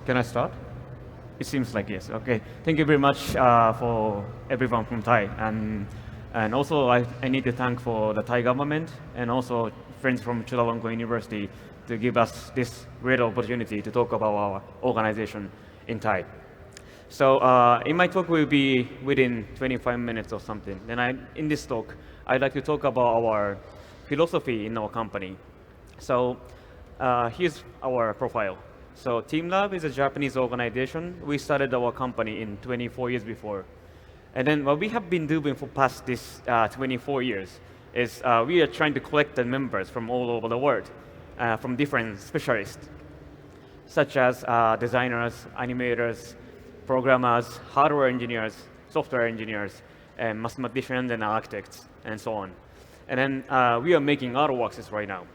Can I start? It seems like yes. Okay. Thank you very much for everyone from Thai, and also I need to thank for the Thai government and also friends from Chulalongkorn University to give us this great opportunity to talk about our organization in Thai. So in my talk will be within 25 minutes or something. Then in this talk, I'd like to talk about our philosophy in our company. So here's our profile. So teamLab is a Japanese organization. We started our company in 24 years before. And then what we have been doing for past this 24 years is we are trying to collect the members from all over the world, from different specialists, such as designers, animators, programmers, hardware engineers, software engineers, and mathematicians and architects, and so on. And then we are making artworks right now.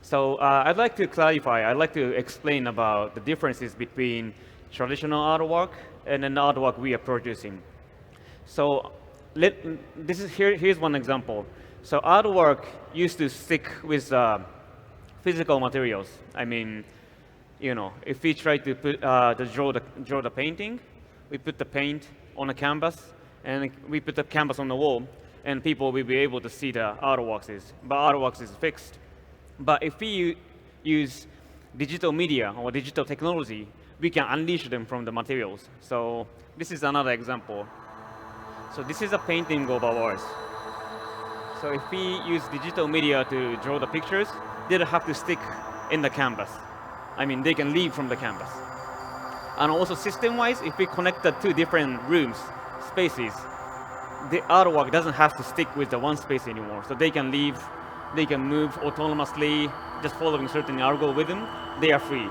So I'd like to clarify, I'd like to explain about the differences between traditional artwork and an artwork we are producing. So here's one example. So artwork used to stick with physical materials. I mean, you know, if we try to draw the painting, we put the paint on a canvas, and we put the canvas on the wall, and people will be able to see the artworks. But artworks is fixed. But if we use digital media or digital technology, we can unleash them from the materials. So this is another example. So this is a painting of ours. So if we use digital media to draw the pictures, they don't have to stick in the canvas. I mean, they can leave from the canvas. And also system-wise, if we connect the two different rooms, spaces, the artwork doesn't have to stick with the one space anymore. So they can leave, they can move autonomously, just following certain algorithm. They are free.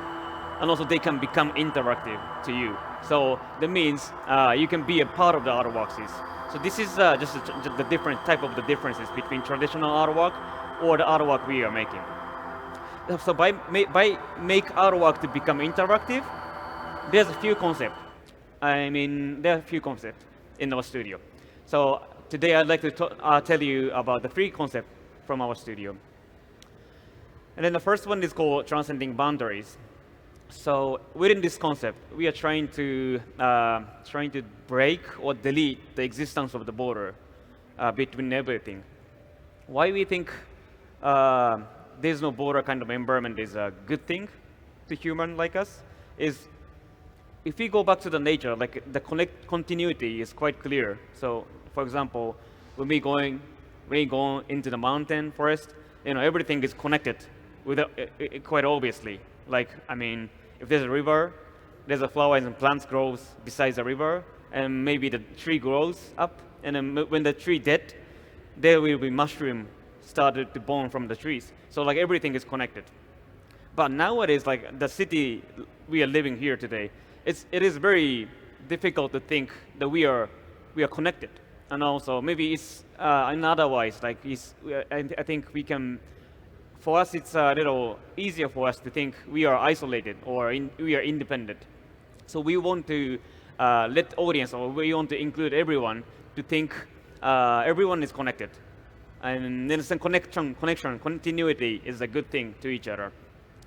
And also they can become interactive to you. So that means you can be a part of the artworks. So this is just the different type of the differences between traditional artwork or the artwork we are making. So by make artwork to become interactive, there's a few concepts. I mean, there are a few concepts in our studio. So today I'd like to tell you about the three concepts from our studio. And then the first one is called transcending boundaries. So within this concept, we are trying to break or delete the existence of the border between everything. Why we think there's no border kind of environment is a good thing to human like us is if we go back to the nature, like the continuity is quite clear. So for example, when we go into the mountain forest, you know, everything is connected with quite obviously. Like, I mean, if there's a river, there's a flowers and plants grows besides the river, and maybe the tree grows up, and then when the tree dead, there will be mushroom started to born from the trees. So like everything is connected. But nowadays, like the city we are living here today, it is very difficult to think that we are connected. And also maybe it's in otherwise, like I think we can, for us it's a little easier for us to think we are isolated or we are independent. So we want to let audience, or we want to include everyone to think everyone is connected. And then some connection, continuity is a good thing to each other.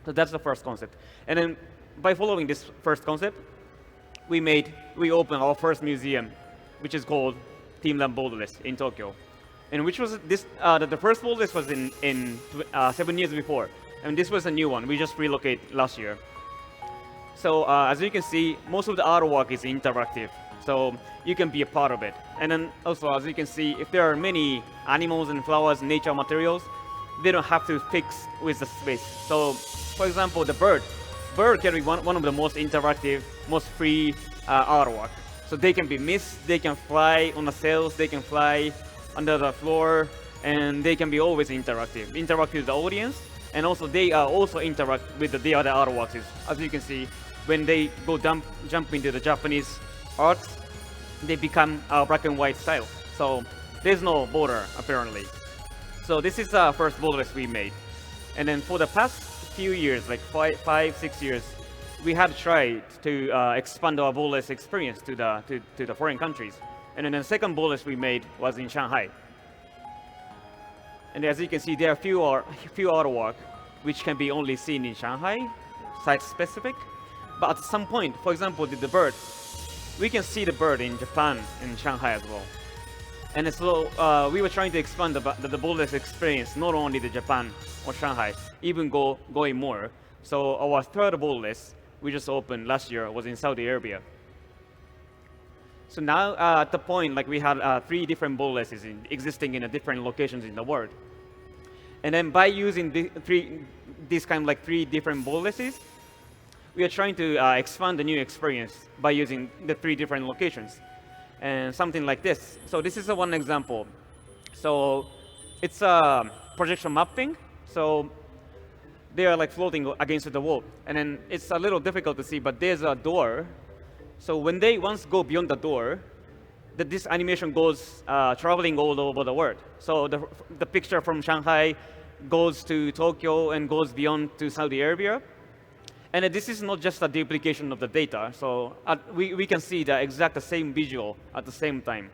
So that's the first concept. And then by following this first concept, we opened our first museum, which is called teamLab Borderless in Tokyo. And which was this, the first Borderless was in 7 years before. And this was a new one. We just relocated last year. So as you can see, most of the artwork is interactive. So you can be a part of it. And then also, as you can see, if there are many animals and flowers, nature materials, they don't have to fix with the space. So for example, the bird can be one of the most interactive, most free artwork. So they can be missed, they can fly on the cells, they can fly under the floor, and they can be always interactive with the audience, and also they also interact with the other artworks. As you can see, when they go jump into the Japanese art, they become black and white style. So there's no border apparently. So this is the first borderless we made. And then for the past few years, like 5-6 years, we had tried to expand our borderless experience to the foreign countries. And then the second borderless we made was in Shanghai. And as you can see, there are few artwork which can be only seen in Shanghai, site specific. But at some point, for example, the bird, we can see the bird in Japan, in Shanghai as well. And so we were trying to expand the borderless experience, not only to Japan or Shanghai, even going more. So our third borderless, we just opened last year, was in Saudi Arabia. So now at the point, like we had 3 different borderlesses existing in different locations in the world. And then by using these kind of like 3 different borderlesses, we are trying to expand the new experience by using the 3 different locations. And something like this. So this is one example. So it's a projection mapping. So they are like floating against the wall. And then it's a little difficult to see, but there's a door. So when they once go beyond the door, this animation goes traveling all over the world. So the picture from Shanghai goes to Tokyo and goes beyond to Saudi Arabia. And this is not just a duplication of the data. So we can see the exact same visual at the same time.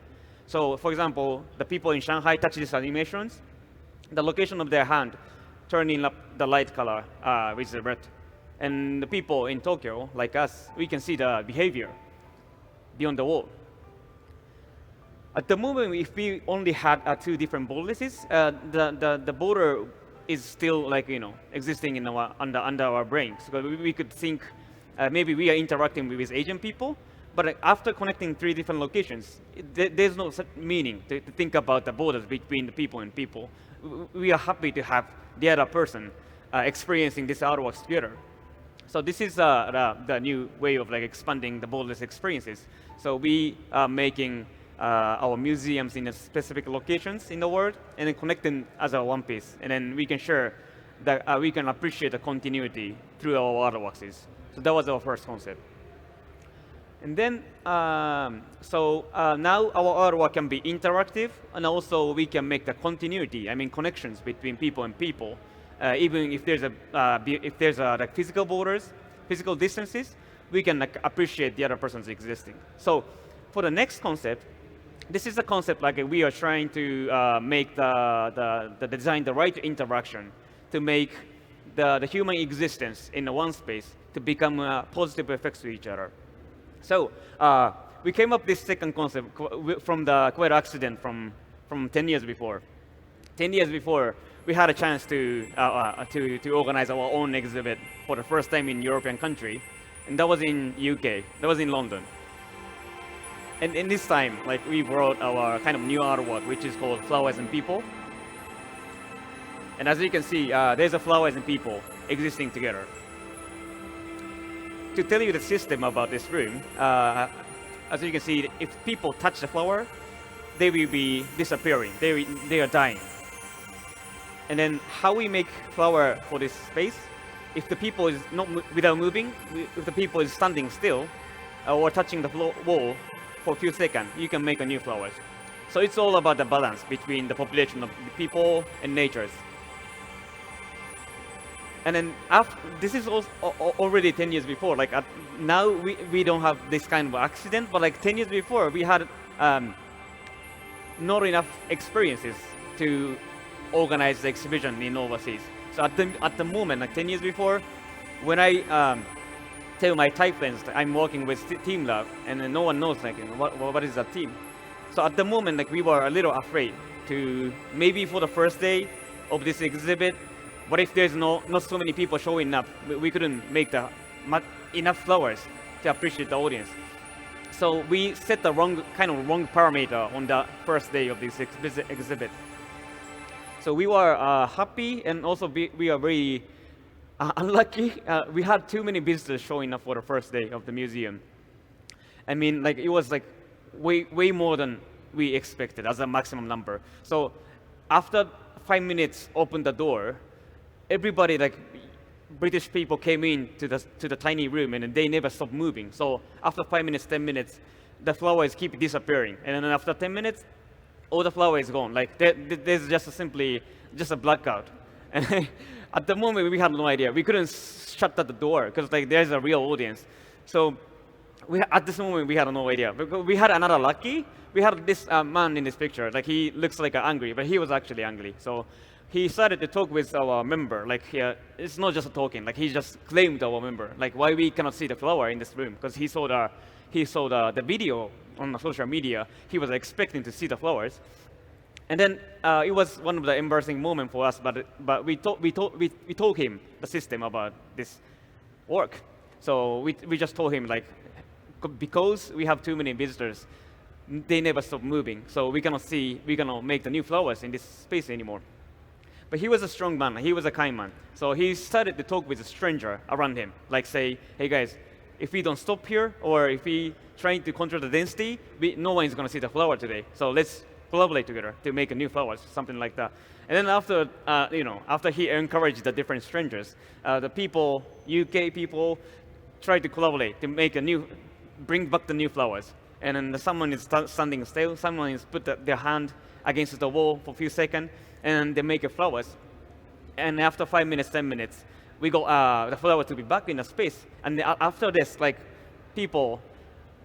So for example, the people in Shanghai touch these animations. The location of their hand turning up the light color, which is red. And the people in Tokyo, like us, we can see the behavior beyond the wall. At the moment, if we only had 2 different borderlesses, the border is still like existing in under our brains. So we could think maybe we are interacting with Asian people, but after connecting 3 different locations, there's no such meaning to think about the borders between the people and people. We are happy to have the other person experiencing this artworks together. So this is the new way of like expanding the borderless experiences. So we are making our museums in specific locations in the world, and then connect them as a one piece. And then we can share that we can appreciate the continuity through our artworks. So that was our first concept. And then, now our artwork can be interactive, and also we can make the continuity, connections between people and people. Even if there's like physical borders, physical distances, we can like appreciate the other person's existing. So for the next concept, this is a concept like we are trying to make the design the right interaction to make the human existence in the one space to become positive effects to each other. So we came up with this second concept from the quite accident from 10 years before. 10 years before, we had a chance to organize our own exhibit for the first time in European country, and that was in UK. That was in London. And in this time, like we brought our kind of new artwork, which is called Flowers and People. And as you can see, there's a flowers and people existing together. To tell you the system about this room, as you can see, if people touch the flower, they will be disappearing. They are dying. And then how we make flower for this space, if the people is not without moving, if the people is standing still or touching the wall for a few seconds, you can make a new flowers. So it's all about the balance between the population of the people and natures. And then this is also already 10 years before. Like now we don't have this kind of accident, but like 10 years before we had not enough experiences to organize the exhibition in overseas. So at the moment, like 10 years before, when I tell my Thai friends that I'm working with teamLab, and no one knows like what is that team. So at the moment, like we were a little afraid to maybe for the first day of this exhibit. What if there's not so many people showing up? We couldn't make enough flowers to appreciate the audience. So we set the wrong parameter on the first day of this exhibit. So we were happy, and also we are very unlucky. We had too many visitors showing up for the first day of the museum. Like it was like way more than we expected as a maximum number. So after 5 minutes, opened the door. Everybody, like British people, came in to the tiny room, and they never stopped moving. So after 5 minutes, 10 minutes, the flowers keep disappearing, and then after 10 minutes, all the flower is gone. Like there's simply a blackout. And at the moment, we had no idea. We couldn't shut the door because like there's a real audience. So at this moment, we had no idea. Because we had another lucky. We had this man in this picture. Like he looks like angry, but he was actually angry. So he started to talk with our member. Like it's not just talking. Like he just claimed our member. Like why we cannot see the flower in this room because he saw the video on the social media. He was expecting to see the flowers, and then it was one of the embarrassing moments for us. But we told him the system about this work. So we just told him like because we have too many visitors, they never stop moving. So we cannot make the new flowers in this space anymore. But he was a strong man. He was a kind man. So he started to talk with a stranger around him, like say, hey guys, if we don't stop here, or if we trying to control the density, no one is going to see the flower today. So let's collaborate together to make a new flowers, something like that. And then after he encouraged the different strangers, the people, UK people, tried to collaborate to make bring back the new flowers. And then someone is standing still, someone is put their hand against the wall for a few seconds, and they make flowers. And after 5 minutes, 10 minutes, we got the flower to be back in the space. And after this, like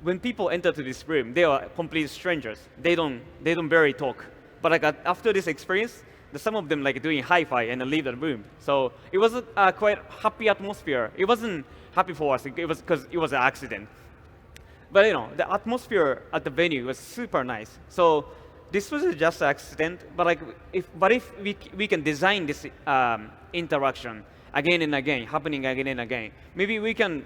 when people enter to this room, they are complete strangers. They don't barely talk. But like after this experience, some of them like doing hi-fi and then leave the room. So it was a quite happy atmosphere. It wasn't happy for us. It was because it was an accident. But the atmosphere at the venue was super nice. So this was just an accident. But if we can design this interaction again and again, happening again and again, maybe we can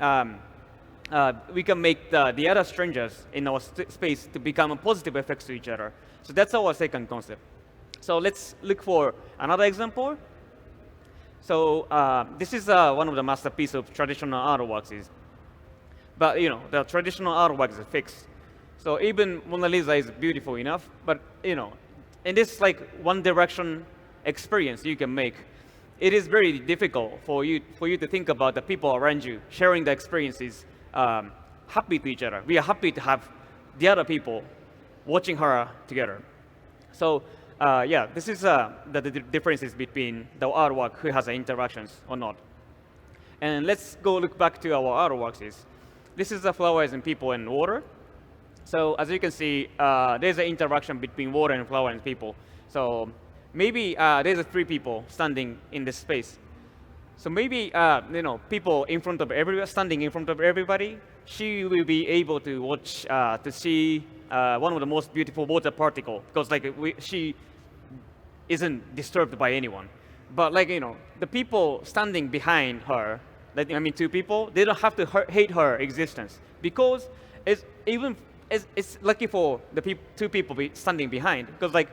make the other strangers in our space to become a positive effects to each other. So that's our second concept. So let's look for another example. So this is one of the masterpieces of traditional artworks. But the traditional artwork is fixed. So even Mona Lisa is beautiful enough, but in this like one direction experience you can make, it is very difficult for you to think about the people around you sharing the experiences happy to each other. We are happy to have the other people watching her together. So this is the differences between the artwork who has interactions or not. And let's go look back to our artworks. This is the flowers and people and water. So as you can see, there's an interaction between water and flower and people. So maybe there's 3 people standing in this space. So maybe people in front of everybody, standing in front of everybody, she will be able to watch to see one of the most beautiful water particle because she isn't disturbed by anyone. But the people standing behind her, 2 people, they don't have to hate her existence because it's lucky for the 2 people standing behind because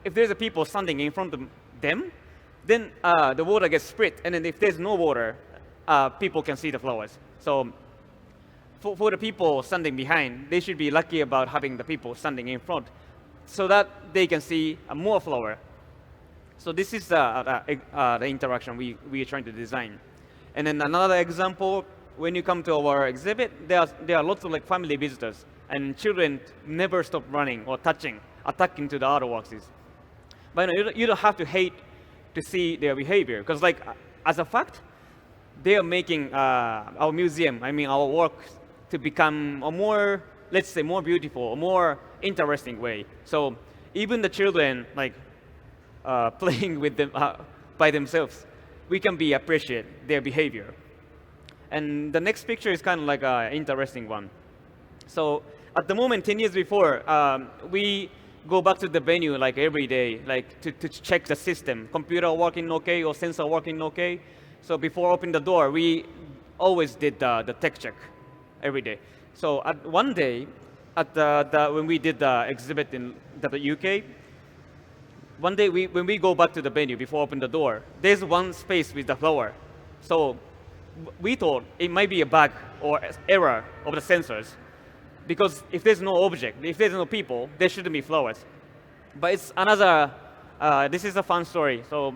if there's a people standing in front of them, then the water gets split, and then if there's no water, people can see the flowers. So for the people standing behind, they should be lucky about having the people standing in front so that they can see more flower. So this is the interaction we are trying to design. And then another example, when you come to our exhibit, there are lots of family visitors, and children never stop running or attacking to the artworks. But you don't have to hate to see their behavior, because as a fact, they are making our museum, our work, to become a more, let's say, more beautiful, a more interesting way. So even the children playing with them by themselves, we can appreciate their behavior. And the next picture is kind of an interesting one. So at the moment, 10 years before, we go back to the venue every day, to check the system, computer working okay or sensor working okay. So before opening the door, we always did the tech check every day. So one day, when we did the exhibit in the UK, one day when we go back to the venue before opening the door, there's one space with the flower. So we thought it might be a bug or error of the sensors, because if there's no object, if there's no people, there shouldn't be flowers. But it's another, this is a fun story. So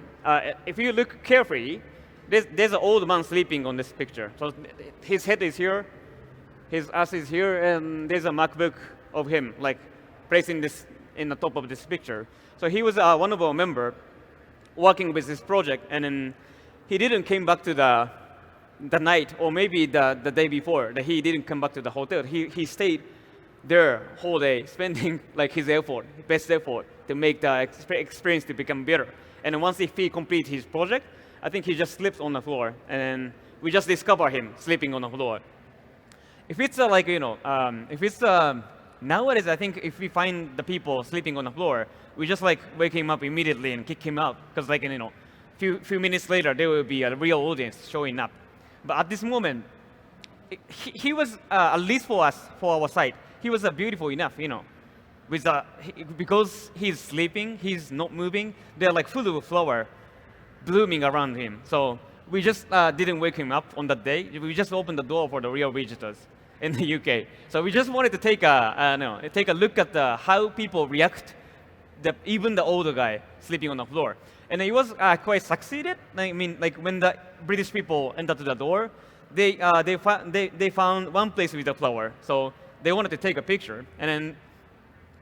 if you look carefully, there's an old man sleeping on this picture. So his head is here, his ass is here, and there's a MacBook of him placing this in the top of this picture. So he was one of our members working with this project, and then he didn't came back to the night, or maybe the day before, that he didn't come back to the hotel. He stayed there whole day, spending his best effort to make the experience to become better. And then once he completes his project, I think he just slips on the floor, and then we just discover him sleeping on the floor. If it's like, if it's nowadays, I think if we find the people sleeping on the floor, we just like wake him up immediately and kick him out, because like, few minutes later, there will be a real audience showing up. But at this moment, he was, at least for us, for our site, he was beautiful enough, with because he's sleeping, he's not moving, they're like full of flower blooming around him. So we just didn't wake him up on that day. We just opened the door for the real visitors in the UK. So we just wanted to take a look at how people react, even the older guy sleeping on the floor. And it was quite succeeded. I mean, like when the British people entered the door, they found one place with a flower. So they wanted to take a picture. And then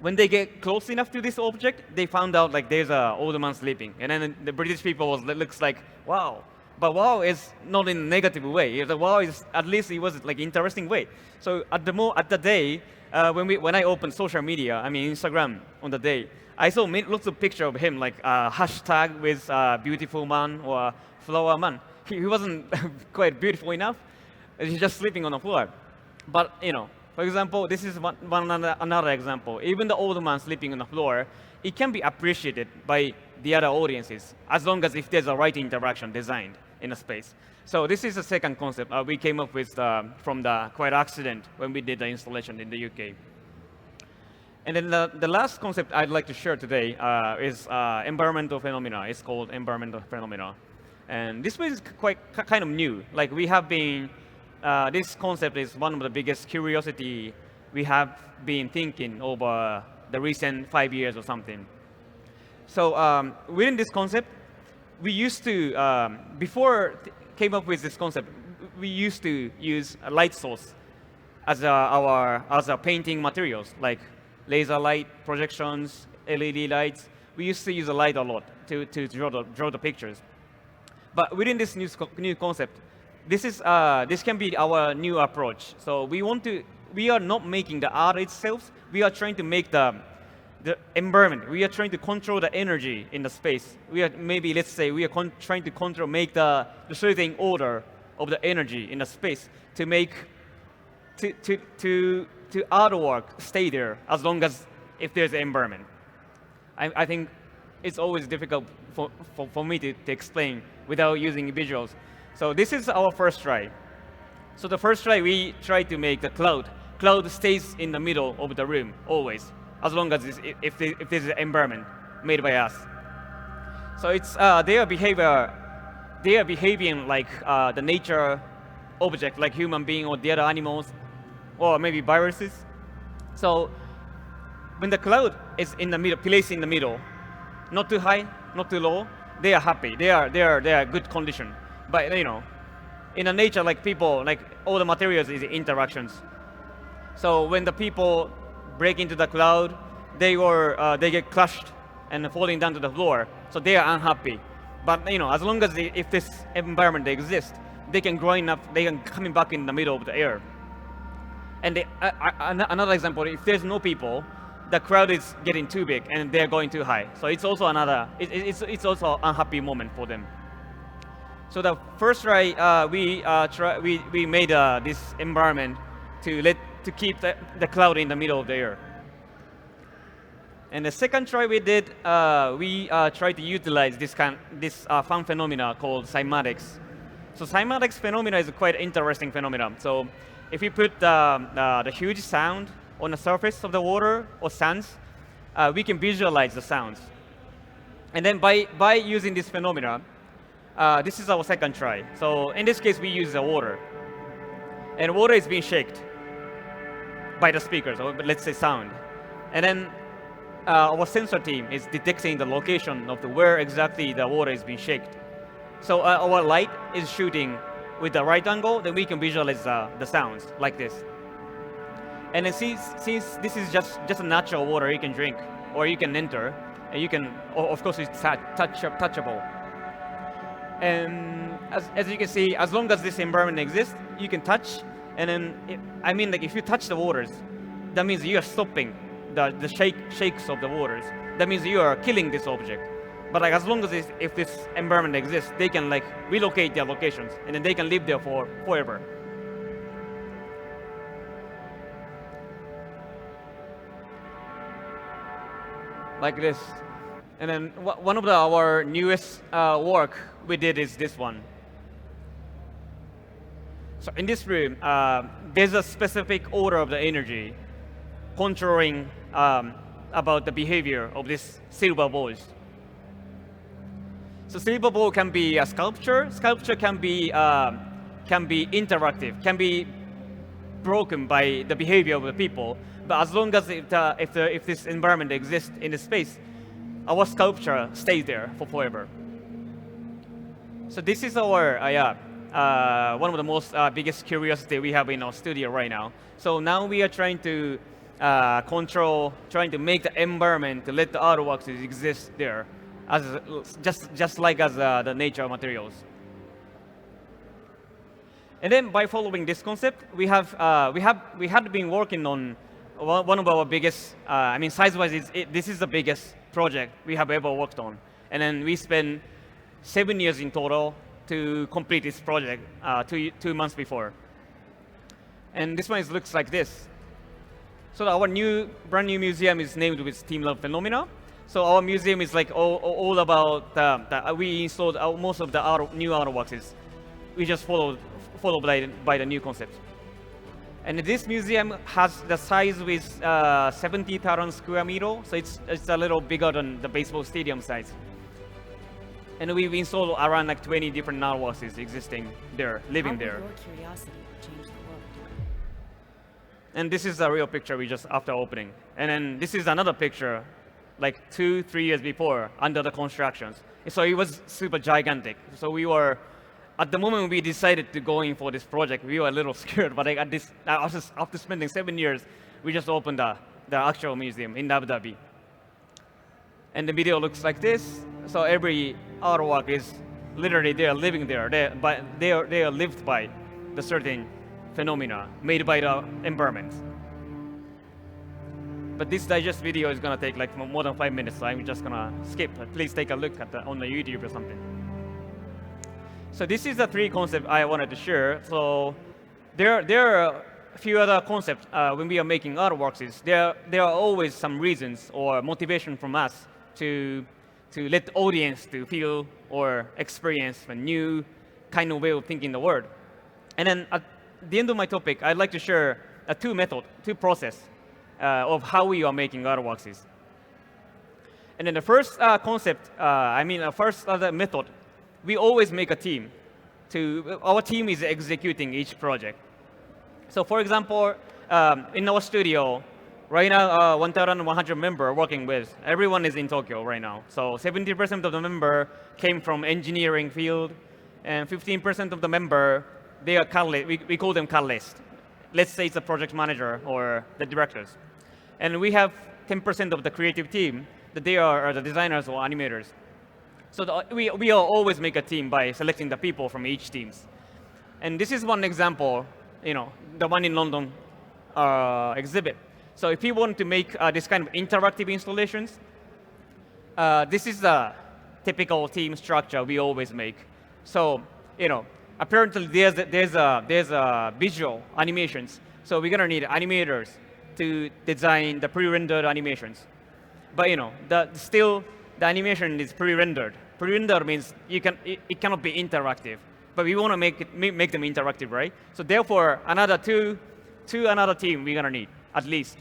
when they get close enough to this object, they found out like there's an older man sleeping. And then the British people looks like, wow. But wow is not in a negative way. The wow is, at least it was like interesting way. So at the day, when I opened social media, I mean Instagram on the day, I saw lots of pictures of him, like hashtag with beautiful man or flower man. He wasn't quite beautiful enough. He's just sleeping on the floor. But for example, this is another example. Even the old man sleeping on the floor, it can be appreciated by the other audiences, as long as if there's a right interaction designed in a space. So this is the second concept we came up with from the quite accident when we did the installation in the UK. And then the last concept I'd like to share today is environmental phenomena. It's called environmental phenomena. And this is quite kind of new. Like we have been, this concept is one of the biggest curiosity we have been thinking over the recent 5 years or something. So within this concept, we used to, before came up with this concept, we used to use a light source as our painting materials, like laser light, projections, LED lights. We used to use the light a lot to draw the pictures. But within this new concept, this can be our new approach. So we are not making the art itself. We are trying to make the environment. We are trying to control the energy in the space. We are let's say we are trying to make the certain order of the energy in the space to make to artwork stay there as long as if there's an environment. I think it's always difficult for me to explain without using visuals. So this is our first try. So the first try, we try to make the cloud. Cloud stays in the middle of the room always, as long as if there's an environment made by us. So it's they are behaving like the nature object, like human being or the other animals, or maybe viruses. So when the cloud is in the middle, placed in the middle, not too high, not too low, they are happy. They are good condition. But in the nature, like people, like all the materials is interactions. So when the people break into the cloud, they get crushed and falling down to the floor. So they are unhappy. But as long as if this environment exists, they can growing up, they can coming back in the middle of the air. And another example, if there's no people, the crowd is getting too big and they're going too high. So it's also it's also an unhappy moment for them. So the first try, we made this environment to keep the cloud in the middle of the air. And the second try we did, we tried to utilize this fun phenomena called cymatics. So cymatics phenomena is a quite interesting phenomenon. So if you put the huge sound on the surface of the water or sands, we can visualize the sounds. And then by using this phenomena, this is our second try. So in this case, we use the water. And water is being shaken by the speakers, or let's say sound. And then our sensor team is detecting the location of where exactly the water is being shaken. So our light is shooting with the right angle, then we can visualize the sounds like this. And then since this is just a natural water you can drink or you can enter, and you can, of course, it's touchable. And as you can see, as long as this environment exists, you can touch. And then, like if you touch the waters, that means you are stopping the shakes of the waters. That means you are killing this object. But like as long as if this environment exists, they can like relocate their locations, and then they can live there forever. Like this. And then one of our newest work we did is this one. So in this room, there's a specific order of the energy controlling about the behavior of these silver balls. So silver ball can be a sculpture. Sculpture can be interactive, can be broken by the behavior of the people. But as long as if this environment exists in the space, our sculpture stays there for forever. So this is our one of the most biggest curiosity we have in our studio right now. So now we are trying to trying to make the environment to let the artworks exist there, as just like as the nature materials. And then by following this concept, we had been working on one of our biggest. I mean, size-wise, this is the biggest project we have ever worked on. And then we spent 7 years in total to complete this project 2 months before. And this one looks like this. So our brand new museum is named with teamLab Phenomena. So our museum is like all about we installed most of the new artworks. We just followed by the new concept. And this museum has the size with 70,000 square meters, so it's a little bigger than the baseball stadium size. And we've installed around like 20 different artworks existing there, living there. Your curiosity change the world. And this is a real picture we just after opening. And then this is another picture, like 2-3 years before, under the constructions. So it was super gigantic. So we were, at the moment we decided to go in for this project, we were a little scared. But like after spending 7 years, we just opened the actual museum in Abu Dhabi. And the video looks like this. So every artwork is literally they are living there. They are lived by the certain phenomena made by the environment. But this digest video is gonna take like more than 5 minutes, so I'm just gonna skip. Please take a look at on the YouTube or something. So this is the 3 concepts I wanted to share. So there are a few other concepts when we are making artworks. There are always some reasons or motivation from us to let the audience to feel or experience a new kind of way of thinking the world. And then at the end of my topic, I'd like to share two process of how we are making artworks. And then the first concept, first other method, we always make a team. Our team is executing each project. So for example, in our studio, right now, 1,100 members working with. Everyone is in Tokyo right now. So 70% of the member came from engineering field, and 15% of the member, they are catalyst. We call them catalyst. Let's say it's a project manager or the directors. And we have 10% of the creative team that they are the designers or animators. So we all always make a team by selecting the people from each teams. And this is one example, the one in London exhibit. So if you want to make this kind of interactive installations, this is the typical team structure we always make. So apparently there's a visual animations. So we're gonna need animators to design the pre-rendered animations. But still the animation is pre-rendered. Pre-rendered means it cannot be interactive. But we want to make them interactive, right? So therefore, another another team we're gonna need at least.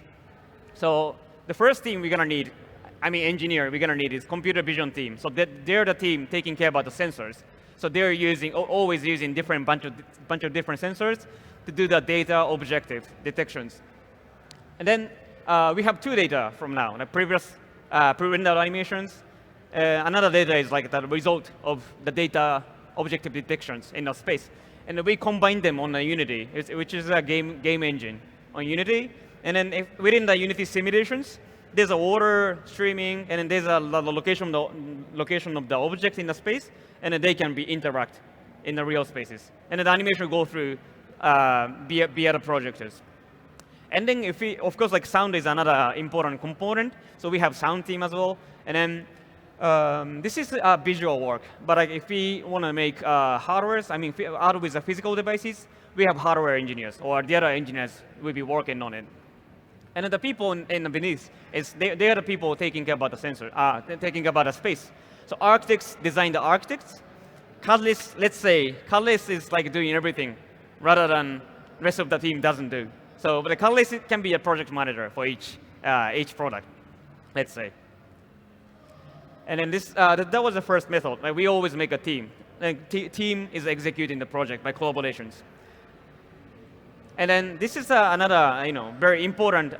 So the first team we're gonna need, engineer we're gonna need is computer vision team. So they're the team taking care about the sensors. So they're always using bunch of different sensors to do the data objective detections. And then we have 2 data from now. The previous pre-rendered animations. Another data is like the result of the data objective detections in the space. And we combine them on Unity, which is a game engine on Unity. And then within the Unity simulations, there's a water streaming, and then there's the location of the objects in the space, and then they can be interact in the real spaces. And then the animation will go through via the projectors. And then of course, like sound is another important component. So we have sound team as well. And then This is visual work, but like, if we want to make hardwares, I mean, hardware is physical devices, we have hardware engineers, or the other engineers will be working on it. And then the people in beneath, they are the people taking care about the sensor, taking care about the space. So architects design the architects. Catalyst, let's say, Catalyst is like doing everything, rather than rest of the team doesn't do. So but the Catalyst can be a project manager for each product, let's say. And then this, that was the first method. Like we always make a team. Like team is executing the project by collaborations. And then this is another, very important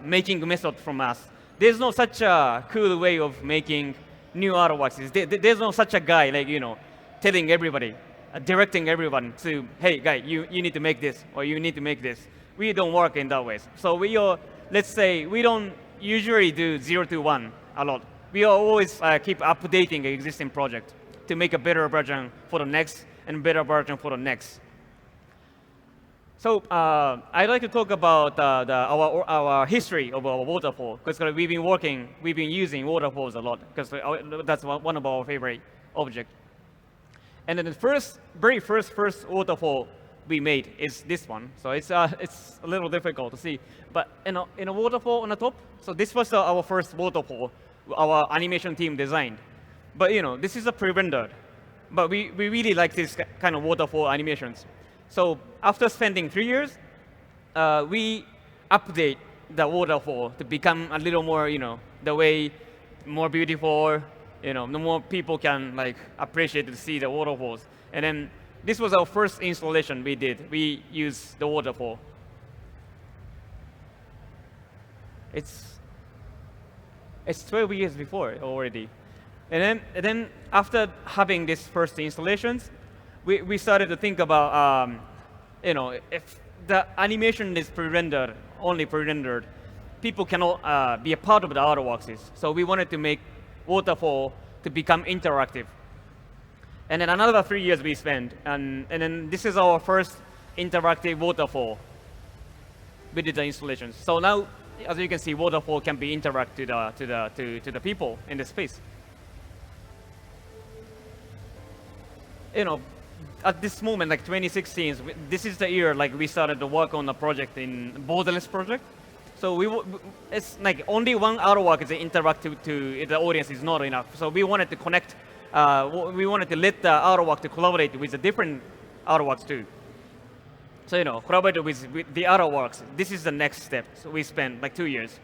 making method from us. There's no such a cool way of making new artworks. There's no such a guy like, telling everybody, directing everyone to, hey, guy, you need to make this, or you need to make this. We don't work in that way. So let's say, we don't usually do 0 to 1 a lot. We always keep updating the existing project to make a better version for the next, and better version for the next. So I'd like to talk about our history of our waterfall, because we've been using waterfalls a lot, because that's one of our favorite objects. And then the very first waterfall we made is this one. So it's a little difficult to see, but in a waterfall on the top. So this was our first waterfall our animation team designed. But this is a pre-rendered, but we really like this kind of waterfall animations. So after spending 3 years, we update the waterfall to become a little more, the way more beautiful, the more people can appreciate to see the waterfalls. And then this was our first installation we did. We used the waterfall. It's 12 years before already. And then after having these first installations, we started to think about, if the animation is pre-rendered, only pre-rendered, people cannot be a part of the artworks. So we wanted to make waterfall to become interactive. And then another 3 years we spent, and then this is our first interactive waterfall. We did the installations. So now, as you can see, waterfall can be interacted to the people in the space. At this moment, 2016, this is the year we started to work on a project in borderless project. So it's only one artwork is interactive to the audience is not enough. So we wanted to connect. We wanted to let the artwork to collaborate with the different artworks too. So collaborate with the artworks. This is the next step. So we spent 2 years.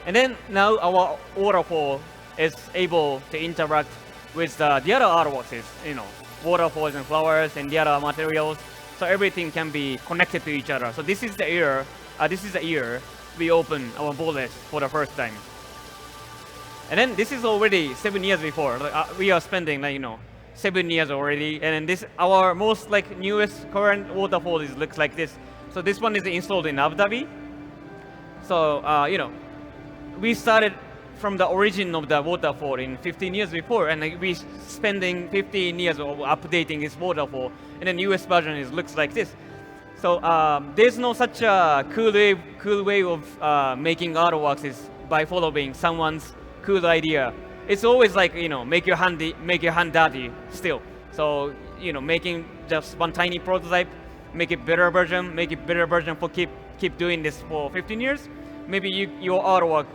And then now our waterfall is able to interact with the other artworks. Waterfalls and flowers and the other materials. So everything can be connected to each other. So this is the year. This is the year we open our borderless for the first time. And then this is already 7 years before. We are spending 7 years already. And then this our most newest current waterfall looks like this. So this one is installed in Abu Dhabi. So we started from the origin of the waterfall in 15 years before, and we spending 15 years of updating this waterfall. And then US version looks like this. So there's no such a cool way of making artworks is by following someone's cool idea. It's always make your hand dirty still. So making just one tiny prototype, make it better version for keep doing this for 15 years. Maybe your artwork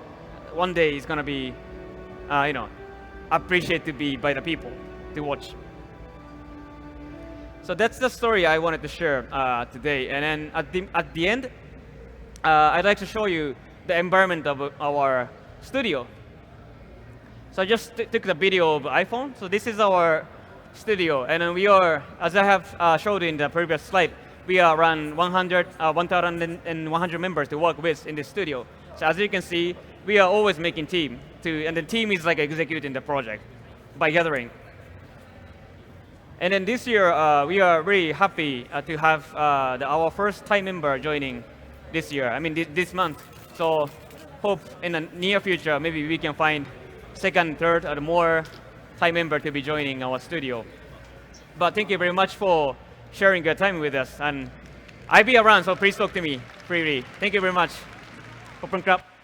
one day is gonna be appreciated by the people to watch. So that's the story I wanted to share today. And then at the end, I'd like to show you the environment of our studio. So I just took the video of iPhone. So this is our studio, and then we are, as I have showed in the previous slide, we are around 1,100 members to work with in this studio. So as you can see, we are always making team, and the team is executing the project by gathering. And then this year, we are really happy to have our first Thai member joining this year. I mean, this month. So hope in the near future, maybe we can find second, third, or more Thai member to be joining our studio. But thank you very much for sharing your time with us. And I'll be around, so please talk to me freely. Thank you very much. Open clap.